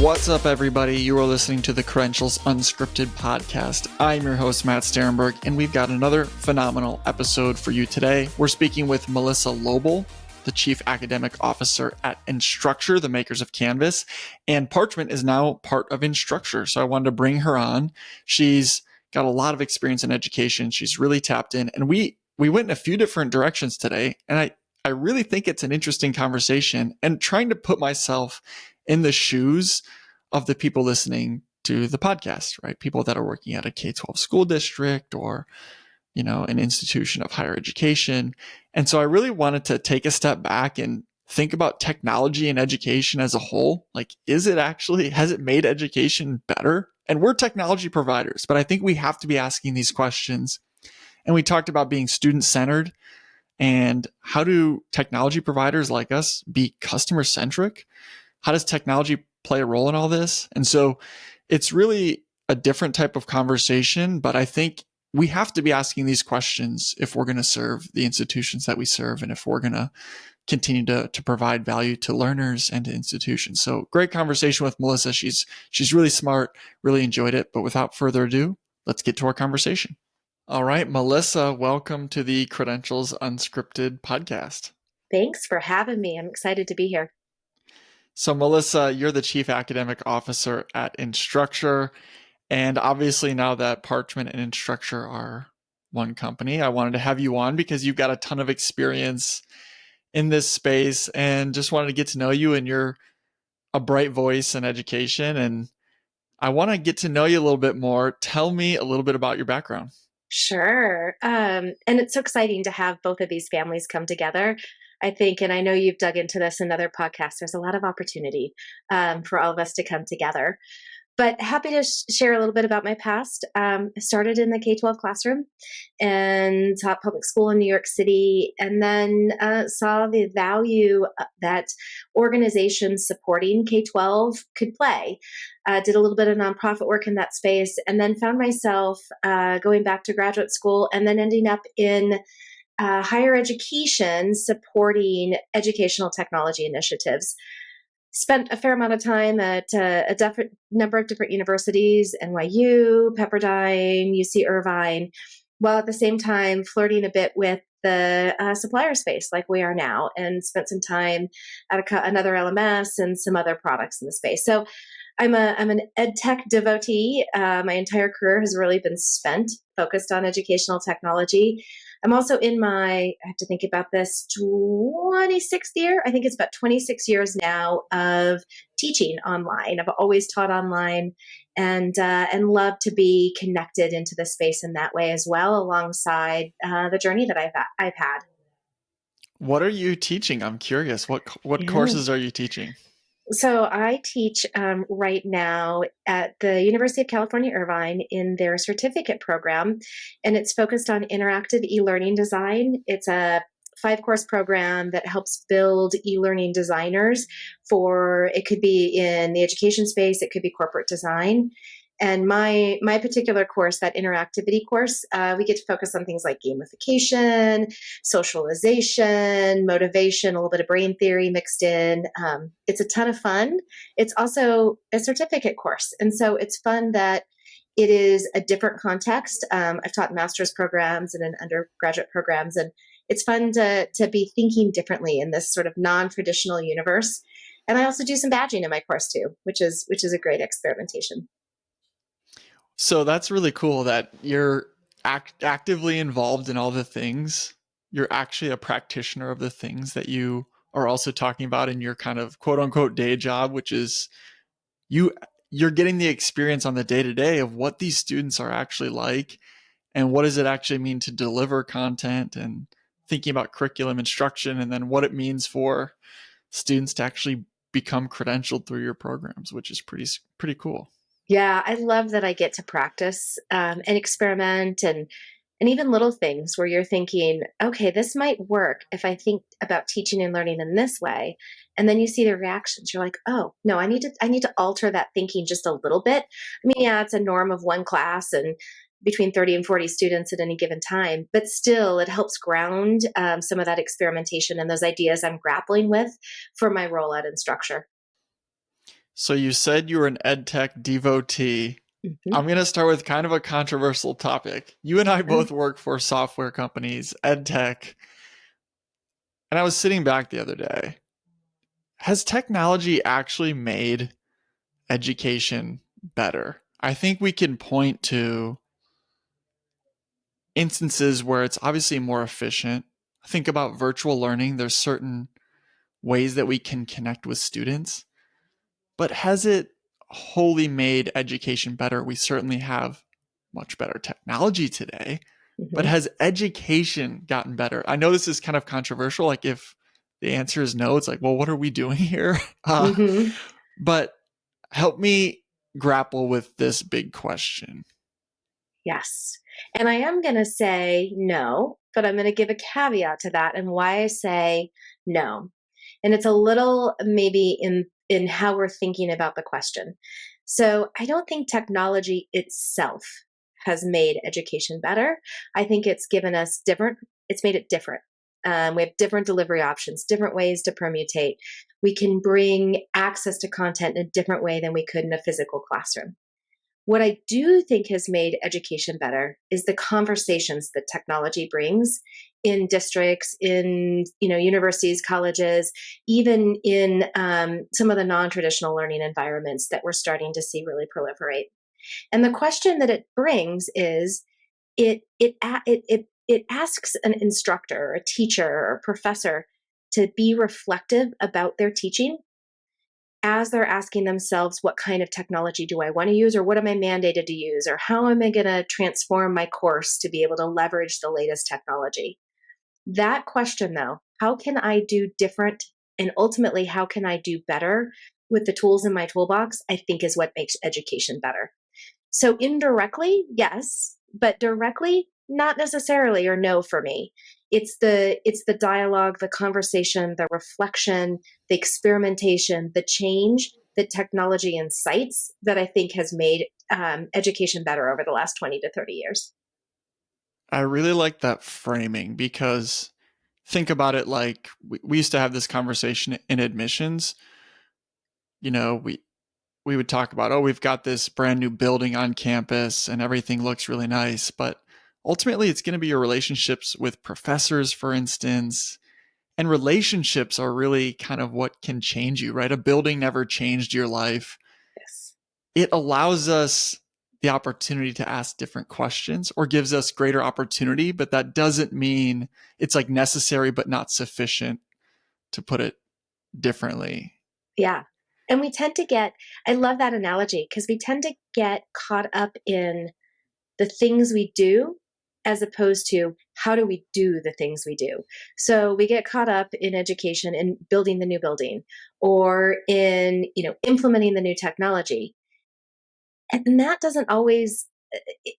What's up, everybody? You are listening to the Credentials Unscripted podcast. I'm your host, Matt Sterenberg, and we've got another phenomenal episode for you today. We're speaking with Melissa Loble, the Chief Academic Officer at InstructureCast, the makers of Canvas, and Parchment is now part of InstructureCast. So I wanted to bring her on. She's got a lot of experience in education. She's really tapped in, and we went in a few different directions today, and I really think it's an interesting conversation and trying to put myself in the shoes of the people listening to the podcast, right? People that are working at a K-12 school district or, an institution of higher education. And so I really wanted to take a step back and think about technology and education as a whole. Like, has it made education better? And we're technology providers, but I think we have to be asking these questions. And we talked about being student-centered and how do technology providers like us be customer-centric? How does technology play a role in all this? And so it's really a different type of conversation, but I think we have to be asking these questions if we're going to serve the institutions that we serve and if we're going to continue to provide value to learners and to institutions. So great conversation with Melissa. She's really smart, really enjoyed it. But without further ado, let's get to our conversation. All right, Melissa, welcome to the Credentials Unscripted podcast. Thanks for having me. I'm excited to be here. So Melissa, you're the Chief Academic Officer at InstructureCast. And obviously now that Parchment and Instructure are one company, I wanted to have you on because you've got a ton of experience in this space and just wanted to get to know you, and you're a bright voice in education. And I want to get to know you a little bit more. Tell me a little bit about your background. Sure. And it's so exciting to have both of these families come together. I think, and I know you've dug into this in other podcasts, there's a lot of opportunity for all of us to come together. But happy to share a little bit about my past. I started in the K-12 classroom and taught public school in New York City, and then saw the value that organizations supporting K-12 could play. Did a little bit of nonprofit work in that space, and then found myself going back to graduate school and then ending up in higher education supporting educational technology initiatives. Spent a fair amount of time at a number of different universities, NYU, Pepperdine, UC Irvine, while at the same time flirting a bit with the supplier space like we are now, and spent some time at another LMS and some other products in the space. So I'm an EdTech devotee. My entire career has really been spent focused on educational technology. I'm also in I have to think about this, 26th year. I think it's about 26 years now of teaching online. I've always taught online and love to be connected into the space in that way as well, alongside the journey that I've had. What are you teaching? I'm curious. What courses are you teaching? So I teach right now at the University of California, Irvine in their certificate program, and it's focused on interactive e-learning design. It's a 5-course program that helps build e-learning designers it could be in the education space, it could be corporate design. And my particular course, that interactivity course, we get to focus on things like gamification, socialization, motivation, a little bit of brain theory mixed in. It's a ton of fun. It's also a certificate course. And so it's fun that it is a different context. I've taught master's programs and in undergraduate programs, and it's fun to be thinking differently in this sort of non-traditional universe. And I also do some badging in my course too, which is a great experimentation. So that's really cool that you're actively involved in all the things. You're actually a practitioner of the things that you are also talking about in your kind of quote unquote day job, which is you're getting the experience on the day to day of what these students are actually like and what does it actually mean to deliver content, and thinking about curriculum instruction and then what it means for students to actually become credentialed through your programs, which is pretty cool. Yeah, I love that I get to practice and experiment and even little things where you're thinking, okay, this might work if I think about teaching and learning in this way. And then you see the reactions. You're like, oh, no, I need to alter that thinking just a little bit. I mean, yeah, it's a norm of one class and between 30 and 40 students at any given time, but still it helps ground some of that experimentation and those ideas I'm grappling with for my role at InstructureCast. So you said you were an EdTech devotee. Mhm. I'm going to start with kind of a controversial topic. You and I both work for software companies, EdTech, and I was sitting back the other day. Has technology actually made education better? I think we can point to instances where it's obviously more efficient. Think about virtual learning. There's certain ways that we can connect with students, but has it wholly made education better? We certainly have much better technology today, but Mhm. has education gotten better? I know this is kind of controversial. Like, if the answer is no, it's like, well, what are we doing here? Mhm. But help me grapple with this big question. Yes. And I am going to say no, but I'm going to give a caveat to that and why I say no. And it's a little maybe in how we're thinking about the question. So, I don't think technology itself has made education better. I think it's given us different, it's made it different. We have different delivery options, different ways to permutate. We can bring access to content in a different way than we could in a physical classroom. What I do think has made education better is the conversations that technology brings in districts, in universities, colleges, even in some of the non-traditional learning environments that we're starting to see really proliferate. And the question that it brings is it asks an instructor, or a teacher, or a professor to be reflective about their teaching as they're asking themselves, what kind of technology do I want to use, or what am I mandated to use, or how am I going to transform my course to be able to leverage the latest technology? That question, though, how can I do different, and ultimately, how can I do better with the tools in my toolbox, I think is what makes education better. So indirectly, yes, but directly, not necessarily, or no for me. It's the dialogue, the conversation, the reflection, the experimentation, the change that technology incites that I think has made education better over the last 20 to 30 years. I really like that framing because think about it like we used to have this conversation in admissions. You know, we would talk about, oh, we've got this brand new building on campus and everything looks really nice. But ultimately, it's going to be your relationships with professors, for instance. And relationships are really kind of what can change you, right? A building never changed your life. Yes. It allows us the opportunity to ask different questions or gives us greater opportunity, but that doesn't mean it's like necessary but not sufficient, to put it differently. Yeah. And we tend to get, I love that analogy because we tend to get caught up in the things we do as opposed to how do we do the things we do. So we get caught up in education and building the new building, or in implementing the new technology, and that doesn't always,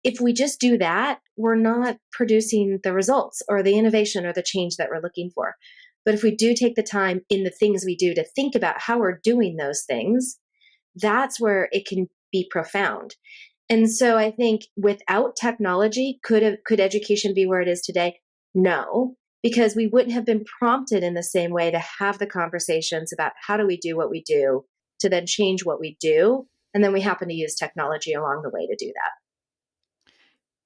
if we just do that, we're not producing the results or the innovation or the change that we're looking for. But if we do take the time in the things we do to think about how we're doing those things, that's where it can be profound. And so I think without technology, could education be where it is today? No, because we wouldn't have been prompted in the same way to have the conversations about how do we do what we do to then change what we do. And then we happen to use technology along the way to do that.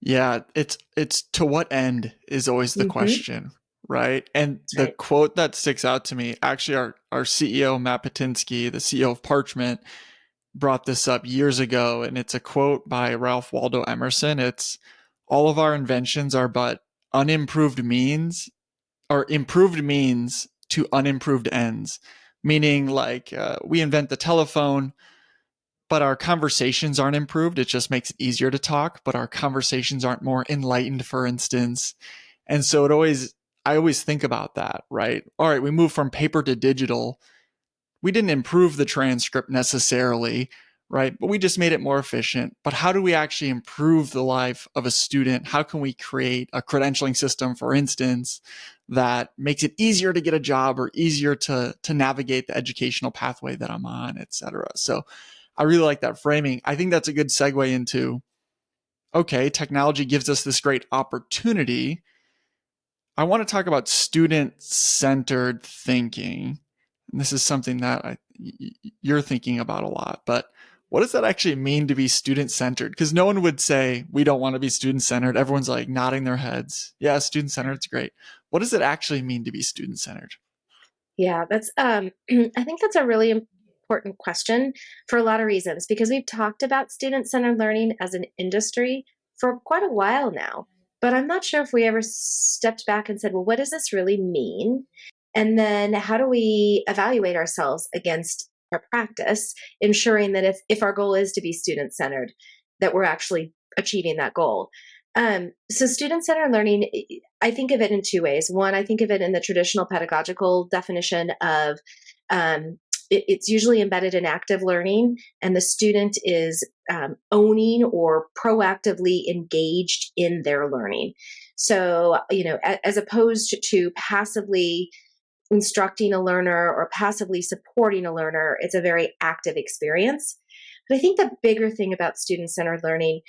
Yeah, it's to what end is always the Mm-hmm. question, right? And That's the right. quote that sticks out to me, actually our CEO, Matt Patinsky, the CEO of Parchment, brought this up years ago, and it's a quote by Ralph Waldo Emerson. It's all of our inventions are but unimproved means or improved means to unimproved ends. Meaning, like, we invent the telephone, but our conversations aren't improved. It just makes it easier to talk, but our conversations aren't more enlightened, for instance. And so I always think about that, right? All right, we moved from paper to digital. We didn't improve the transcript necessarily, right? But we just made it more efficient. But how do we actually improve the life of a student? How can we create a credentialing system, for instance, that makes it easier to get a job or easier to navigate the educational pathway that I'm on, et cetera? So I really like that framing. I think that's a good segue into, okay, technology gives us this great opportunity. I want to talk about student centered thinking. And this is something that you're thinking about a lot, but what does that actually mean to be student-centered? Because no one would say, we don't want to be student-centered. Everyone's like nodding their heads. Yeah, student-centered is great. What does it actually mean to be student-centered? Yeah, that's I think that's a really important question for a lot of reasons because we've talked about student-centered learning as an industry for quite a while now. But I'm not sure if we ever stepped back and said, well, what does this really mean? And then how do we evaluate ourselves against our practice, ensuring that if our goal is to be student-centered, that we're actually achieving that goal. So student-centered learning, I think of it in two ways. One, I think of it in the traditional pedagogical definition of it's usually embedded in active learning, and the student is owning or proactively engaged in their learning. So, as opposed to passively instructing a learner or passively supporting a learner, it's a very active experience. But I think the bigger thing about student-centered learning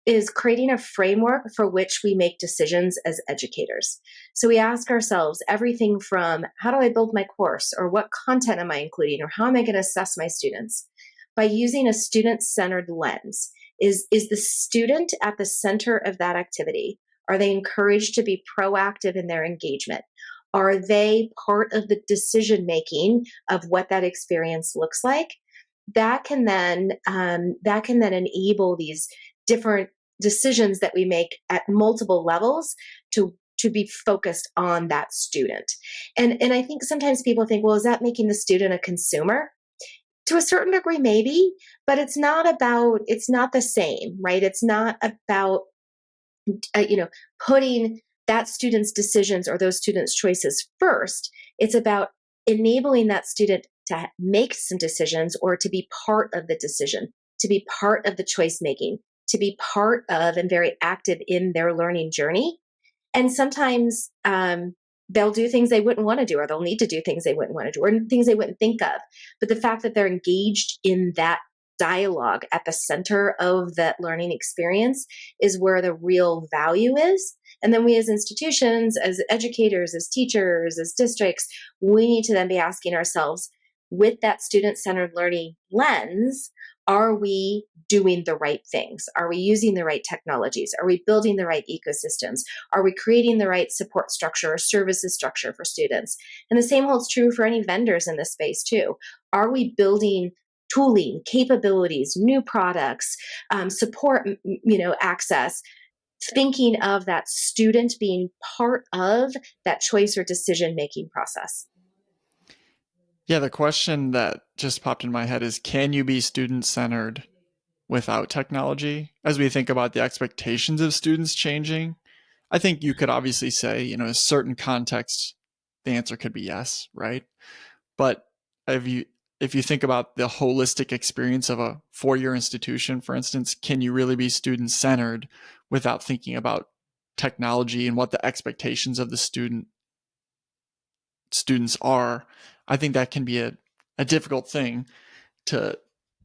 is creating a framework for which we make decisions as educators. So we ask ourselves everything from how do I build my course, or what content am I including, or how am I going to assess my students? By using a student-centered lens, is the student at the center of that activity? Are they encouraged to be proactive in their engagement? Are they part of the decision making of what that experience looks like? That can then enable these different decisions that we make at multiple levels to be focused on that student. And I think sometimes people think, well, is that making the student a consumer? To a certain degree, maybe, but it's not the same, right? It's not about putting that student's decisions or those students' choices first. It's about enabling that student to make some decisions or to be part of the decision, to be part of the choice making, to be part of and very active in their learning journey. And sometimes they'll do things they wouldn't want to do, or they'll need to do things they wouldn't want to do, or things they wouldn't think of. But the fact that they're engaged in that dialogue at the center of that learning experience is where the real value is. And then we as institutions, as educators, as teachers, as districts, we need to then be asking ourselves, with that student-centered learning lens, are we doing the right things? Are we using the right technologies? Are we building the right ecosystems? Are we creating the right support structure or services structure for students? And the same holds true for any vendors in this space too. Are we building tooling, capabilities, new products, support, access, thinking of that student being part of that choice or decision-making process? Yeah, the question that just popped in my head is, can you be student-centered without technology? As we think about the expectations of students changing, I think you could obviously say, in a certain context, the answer could be yes, right? But if you think about the holistic experience of a four-year institution, for instance, can you really be student-centered without thinking about technology and what the expectations of the students are? I think that can be a difficult thing to,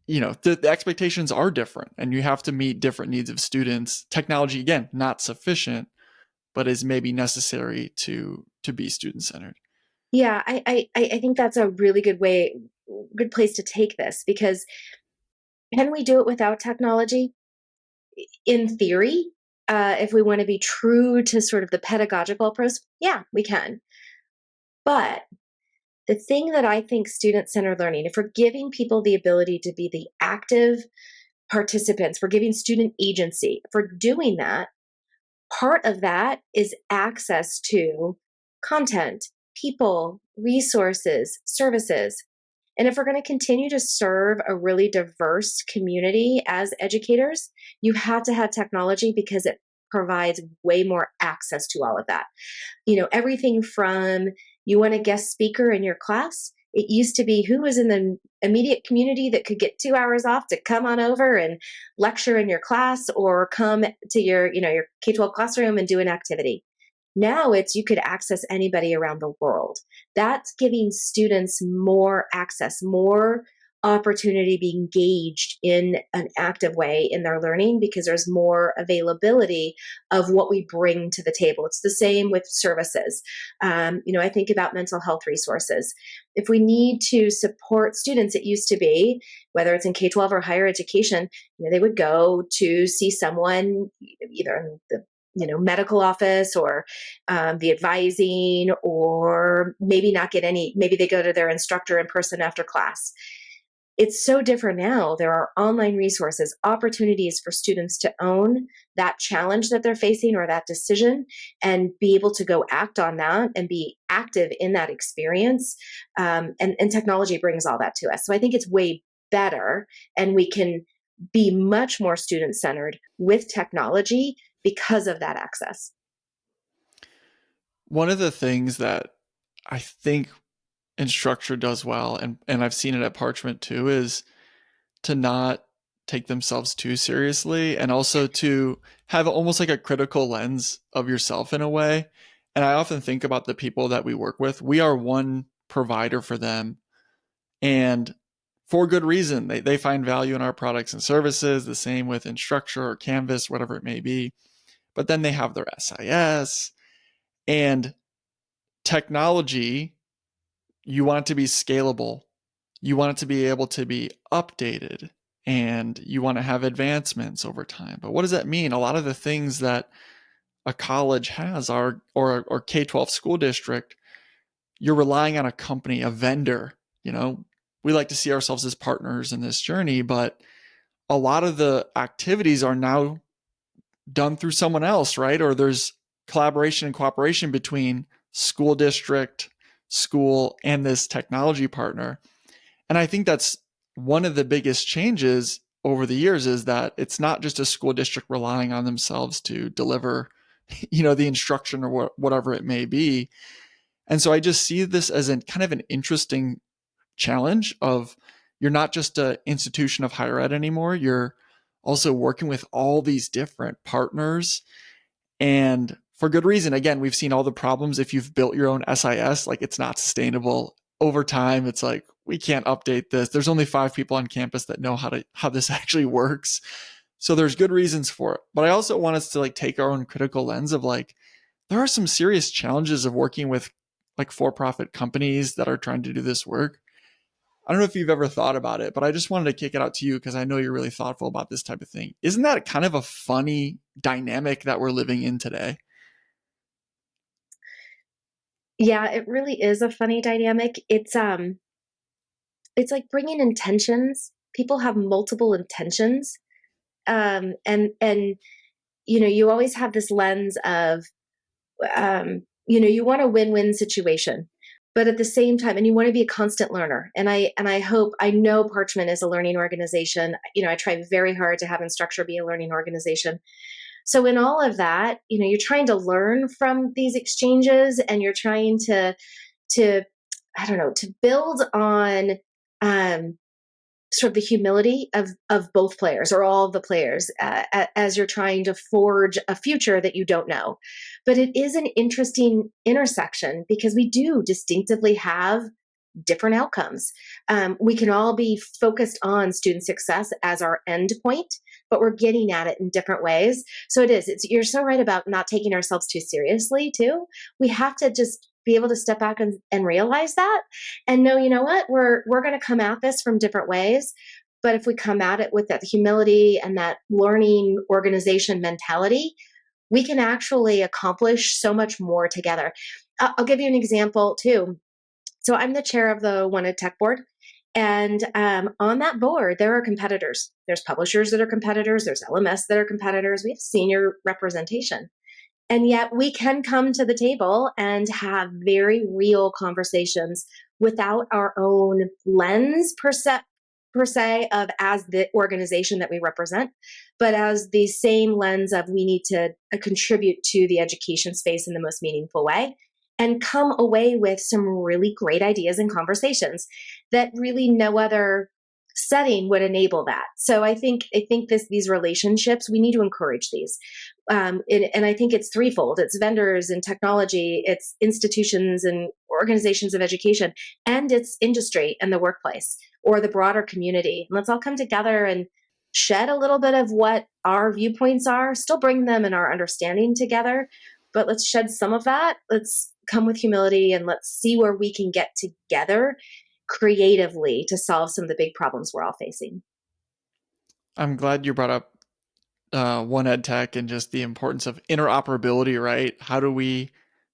the expectations are different and you have to meet different needs of students. Technology, again, not sufficient, but is maybe necessary to be student-centered. Yeah, I think that's a really good place to take this, because can we do it without technology? In theory, if we want to be true to sort of the pedagogical approach, yeah, we can. But the thing that I think student-centered learning, if we're giving people the ability to be the active participants, we're giving student agency. If we're doing that, part of that is access to content, people, resources, services. And if we're going to continue to serve a really diverse community as educators, you have to have technology because it provides way more access to all of that. Everything from, you want a guest speaker in your class. It used to be who was in the immediate community that could get 2 hours off to come on over and lecture in your class or come to your K-12 classroom and do an activity. Now it's you could access anybody around the world. That's giving students more access, more opportunity to be engaged in an active way in their learning because there's more availability of what we bring to the table. It's the same with services. I think about mental health resources. If we need to support students, it used to be, whether it's in K-12 or higher education, they would go to see someone either in the medical office or the advising, or maybe not get any, maybe they go to their instructor in person after class. It's so different now. There are online resources, opportunities for students to own that challenge that they're facing or that decision and be able to go act on that and be active in that experience. And technology brings all that to us. So I think it's way better, and we can be much more student-centered with technology because of that access. One of the things that I think Instructure does well, and I've seen it at Parchment too, is to not take themselves too seriously, and also to have almost like a critical lens of yourself in a way. And I often think about the people that we work with. We are one provider for them, and for good reason. They find value in our products and services, the same with Instructure or Canvas, whatever it may be. But then they have their SIS and technology. You want it to be scalable. You want it to be able to be updated, and you want to have advancements over time. But what does that mean? A lot of the things that a college has are, or K-12 school district, you're relying on a company, a vendor. We like to see ourselves as partners in this journey, but a lot of the activities are now done through someone else, right? Or there's collaboration and cooperation between school district, school, and this technology partner. And I think that's one of the biggest changes over the years, is that it's not just a school district relying on themselves to deliver, the instruction or whatever it may be. And so I just see this as kind of an interesting challenge of, you're not just an institution of higher ed anymore. You're also working with all these different partners, and for good reason. Again, we've seen all the problems. If you've built your own SIS, like, it's not sustainable over time. It's like, we can't update this. There's only 5 people on campus that know how this actually works. So there's good reasons for it. But I also want us to take our own critical lens of there are some serious challenges of working with for-profit companies that are trying to do this work. I don't know if you've ever thought about it, but I just wanted to kick it out to you because I know you're really thoughtful about this type of thing. Isn't that kind of a funny dynamic that we're living in today? Yeah, it really is a funny dynamic. It's like bringing intentions. People have multiple intentions. And you always have this lens of, you want a win-win situation, but at the same time, and you want to be a constant learner. And I know Parchment is a learning organization. I try very hard to have Instructure be a learning organization. So in all of that, you're trying to learn from these exchanges, and you're trying to I don't know, to build on sort of the humility of both players, or all of the players, as you're trying to forge a future that you don't know. But it is an interesting intersection because we do distinctively have different outcomes. We can all be focused on student success as our end point, but we're getting at it in different ways. So you're so right about not taking ourselves too seriously too. We have to just be able to step back and realize that, and know, what, we're going to come at this from different ways. But if we come at it with that humility and that learning organization mentality, we can actually accomplish so much more together. I'll give you an example too. So I'm the chair of the One EdTech board. And on that board, there are competitors. There's publishers that are competitors. There's LMS that are competitors. We have senior representation. And yet we can come to the table and have very real conversations without our own lens per se of as the organization that we represent, but as the same lens of, we need to contribute to the education space in the most meaningful way, and come away with some really great ideas and conversations that really no other setting would enable that. So I think these relationships, we need to encourage these. And I think it's threefold. It's vendors and technology, it's institutions and organizations of education, and it's industry and the workplace. or the broader community. And let's all come together and shed a little bit of what our viewpoints are, still bring them and our understanding together, but let's shed some of that. Let's come with humility and let's see where we can get together creatively to solve some of the big problems we're all facing. I'm glad you brought up One EdTech and just the importance of interoperability, right? How do we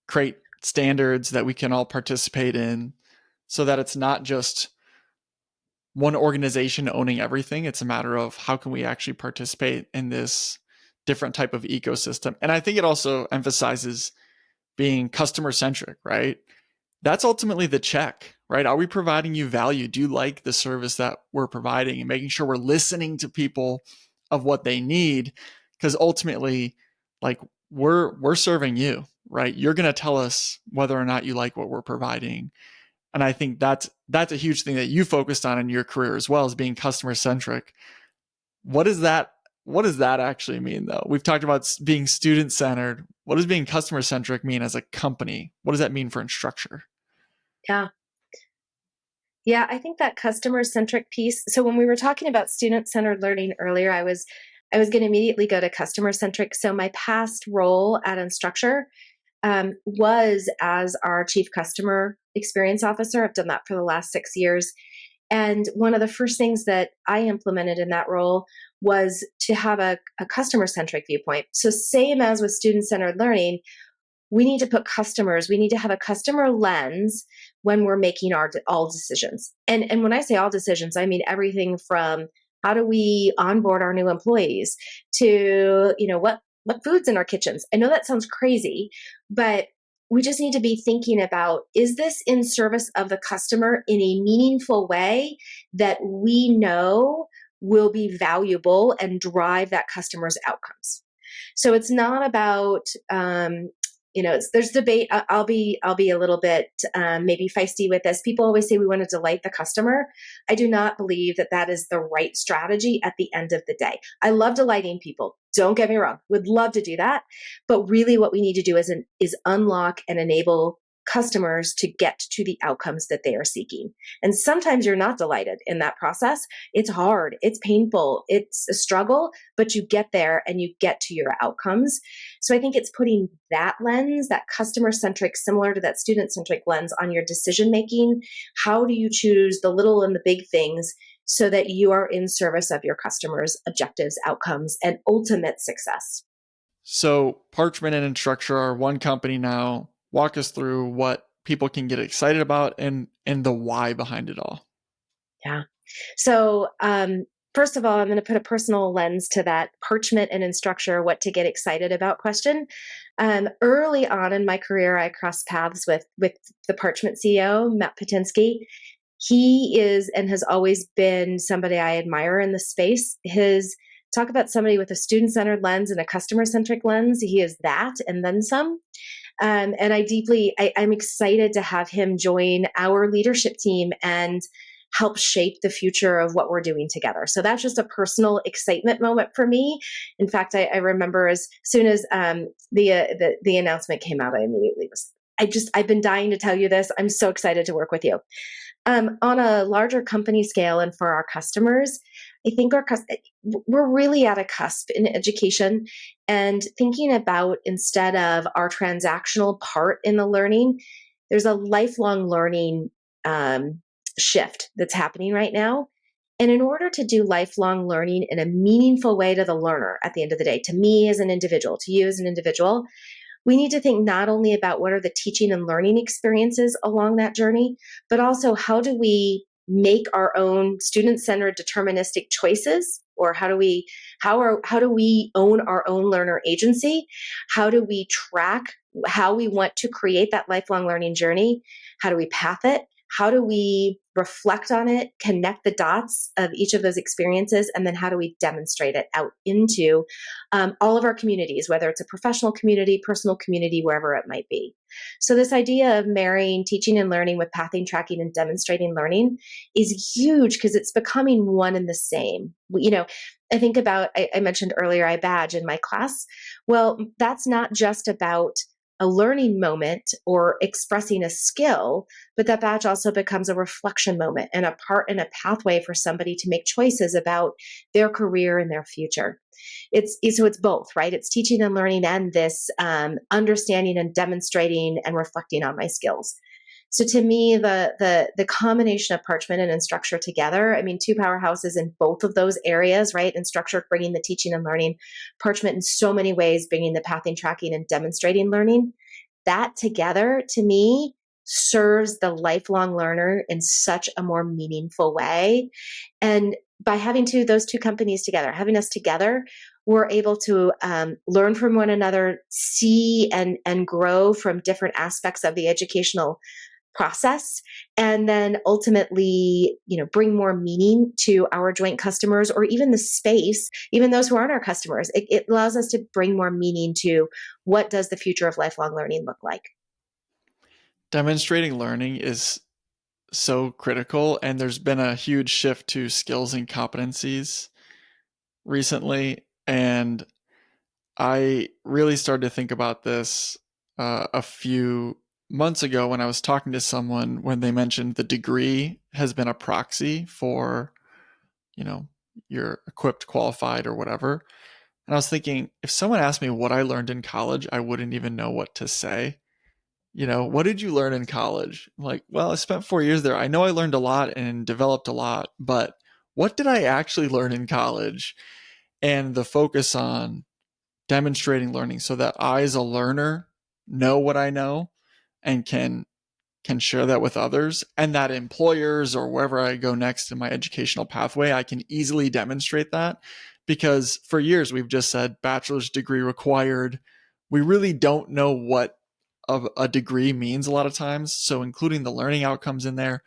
create standards that we can all participate in so that it's not just one organization owning everything? It's a matter of how can we actually participate in this different type of ecosystem. And I think it also emphasizes being customer centric, right? That's ultimately the check, right? Are we providing you value? Do you like the service that we're providing, and making sure we're listening to people of what they need? Because ultimately, like we're serving you, right? You're going to tell us whether or not you like what we're providing. And I think that's a huge thing that you focused on in your career as well, as being customer centric. What does that actually mean, though? We've talked about being student centered. What does being customer centric mean as a company? What does that mean for Instructure? Yeah. Yeah, I think that customer centric piece. So when we were talking about student centered learning earlier, I was going to immediately go to customer centric. So my past role at Instructure was as our chief customer experience officer. I've done that for the last 6 years. And one of the first things that I implemented in that role was to have a customer centric viewpoint. So, same as with student centered learning, we need to put customers, we need to have a customer lens when we're making all decisions. And when I say all decisions, I mean everything from how do we onboard our new employees to, what foods in our kitchens. I know that sounds crazy, but we just need to be thinking about, is this in service of the customer in a meaningful way that we know will be valuable and drive that customer's outcomes? So it's not about, there's debate. I'll be a little bit maybe feisty with this. People always say we want to delight the customer. I do not believe that is the right strategy at the end of the day. I love delighting people. Don't get me wrong. Would love to do that. But really what we need to do is unlock and enable customers to get to the outcomes that they are seeking. And sometimes you're not delighted in that process. It's hard. It's painful. It's a struggle, but you get there and you get to your outcomes. So I think it's putting that lens, that customer centric, similar to that student centric lens on your decision making. How do you choose the little and the big things so that you are in service of your customers' objectives, outcomes, and ultimate success? So Parchment and Instructure are one company now. Walk us through what people can get excited about and the why behind it all. Yeah. So first of all, I'm going to put a personal lens to that Parchment and Instructure, what to get excited about question. Early on in my career, I crossed paths with the Parchment CEO, Matt Sterenberg. He is and has always been somebody I admire in the space. Talk about somebody with a student-centered lens and a customer-centric lens. He is that and then some. And I'm excited to have him join our leadership team and help shape the future of what we're doing together. So that's just a personal excitement moment for me. In fact, I remember as soon as the announcement came out, I immediately I've been dying to tell you this. I'm so excited to work with you. On a larger company scale and for our customers, I think we're really at a cusp in education, and thinking about, instead of our transactional part in the learning, there's a lifelong learning shift that's happening right now. And in order to do lifelong learning in a meaningful way to the learner at the end of the day, to me as an individual, to you as an individual, we need to think not only about what are the teaching and learning experiences along that journey, but also how do we make our own student-centered deterministic choices, or how do we own our own learner agency? How do we track how we want to create that lifelong learning journey? How do we path it? How do we reflect on it, connect the dots of each of those experiences, and then how do we demonstrate it out into all of our communities, whether it's a professional community, personal community, wherever it might be. So this idea of marrying teaching and learning with pathing, tracking, and demonstrating learning is huge because it's becoming one and the same. I think about, I mentioned earlier, I badge in my class. Well, that's not just about a learning moment or expressing a skill, but that badge also becomes a reflection moment and a part and a pathway for somebody to make choices about their career and their future. So it's both, right? It's teaching and learning and this understanding and demonstrating and reflecting on my skills. So to me, the combination of Parchment and Instructure together, I mean, two powerhouses in both of those areas, right? Instructure bringing the teaching and learning, Parchment in so many ways bringing the pathing, tracking, and demonstrating learning. That together, to me, serves the lifelong learner in such a more meaningful way. And by having those two companies together, having us together, we're able to learn from one another, see and grow from different aspects of the educational process, and then ultimately, bring more meaning to our joint customers or even the space, even those who aren't our customers. It allows us to bring more meaning to what does the future of lifelong learning look like. Demonstrating learning is so critical, and there's been a huge shift to skills and competencies recently, and I really started to think about this a few months ago when I was talking to someone when they mentioned the degree has been a proxy for, you're equipped, qualified, or whatever. And I was thinking, if someone asked me what I learned in college, I wouldn't even know what to say. What did you learn in college? I'm like, well, I spent 4 years there. I know I learned a lot and developed a lot, but what did I actually learn in college? And the focus on demonstrating learning so that I, as a learner, know what I know and can share that with others, and that employers or wherever I go next in my educational pathway, I can easily demonstrate that. Because for years we've just said bachelor's degree required. We really don't know what a degree means a lot of times. So including the learning outcomes in there,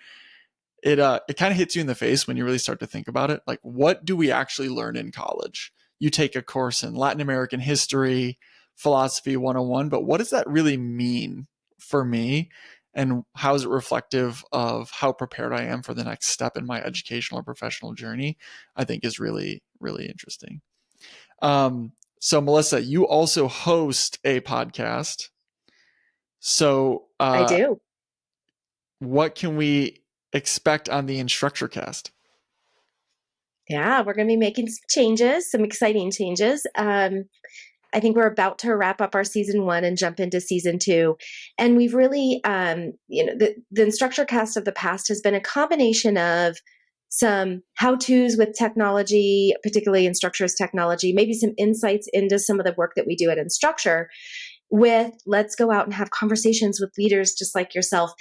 it kind of hits you in the face when you really start to think about it. Like, what do we actually learn in college? You take a course in Latin American history, philosophy 101, but what does that really mean for me? And how is it reflective of how prepared I am for the next step in my educational or professional journey? I think is really, really interesting. So Melissa, you also host a podcast. So I do. what can we expect on the InstructureCast? Yeah, we're going to be making some changes, some exciting changes. I think we're about to wrap up our season 1 and jump into season 2. And we've really, the InstructureCast of the past has been a combination of some how-tos with technology, particularly Instructure's technology, maybe some insights into some of the work that we do at Instructure, with let's go out and have conversations with leaders just like yourself,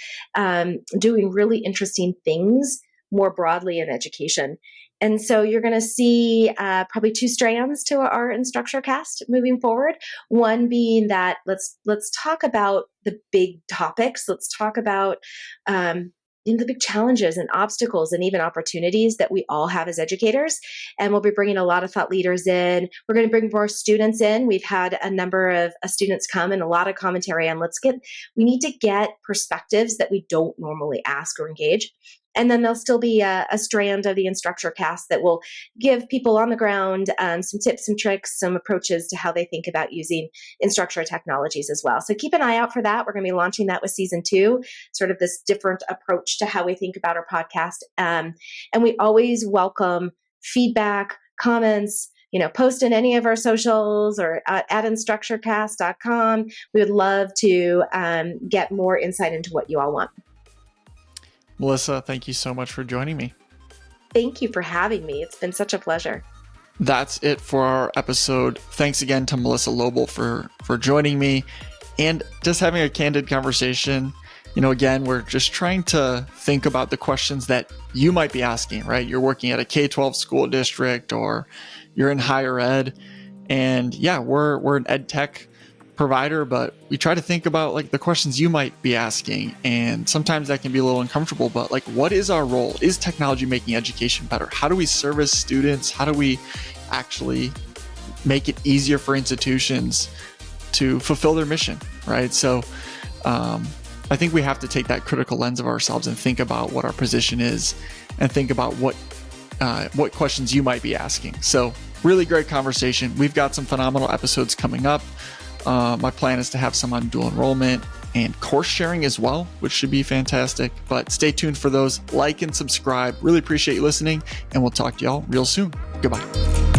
doing really interesting things more broadly in education. And so you're going to see probably 2 strands to our InstructureCast moving forward. One being that let's talk about the big topics. Let's talk about the big challenges and obstacles and even opportunities that we all have as educators. And we'll be bringing a lot of thought leaders in. We're going to bring more students in. We've had a number of students come and a lot of commentary on we need to get perspectives that we don't normally ask or engage. And then there'll still be a strand of the InstructureCast that will give people on the ground some tips and tricks, some approaches to how they think about using Instructure technologies as well. So keep an eye out for that. We're going to be launching that with season 2, sort of this different approach to how we think about our podcast. And we always welcome feedback, comments, post in any of our socials or at InstructureCast.com. We would love to get more insight into what you all want. Melissa, thank you so much for joining me. Thank you for having me. It's been such a pleasure. That's it for our episode. Thanks again to Melissa Loble for joining me and just having a candid conversation. Again, we're just trying to think about the questions that you might be asking, right? You're working at a K-12 school district or you're in higher ed. And yeah, we're an EdTech provider, but we try to think about like the questions you might be asking. And sometimes that can be a little uncomfortable, but like, what is our role? Is technology making education better? How do we service students? How do we actually make it easier for institutions to fulfill their mission, right? So I think we have to take that critical lens of ourselves and think about what our position is and think about what questions you might be asking. So really great conversation. We've got some phenomenal episodes coming up. My plan is to have some on dual enrollment and course sharing as well, which should be fantastic. But stay tuned for those. Like and subscribe. Really appreciate you listening, and we'll talk to y'all real soon. Goodbye.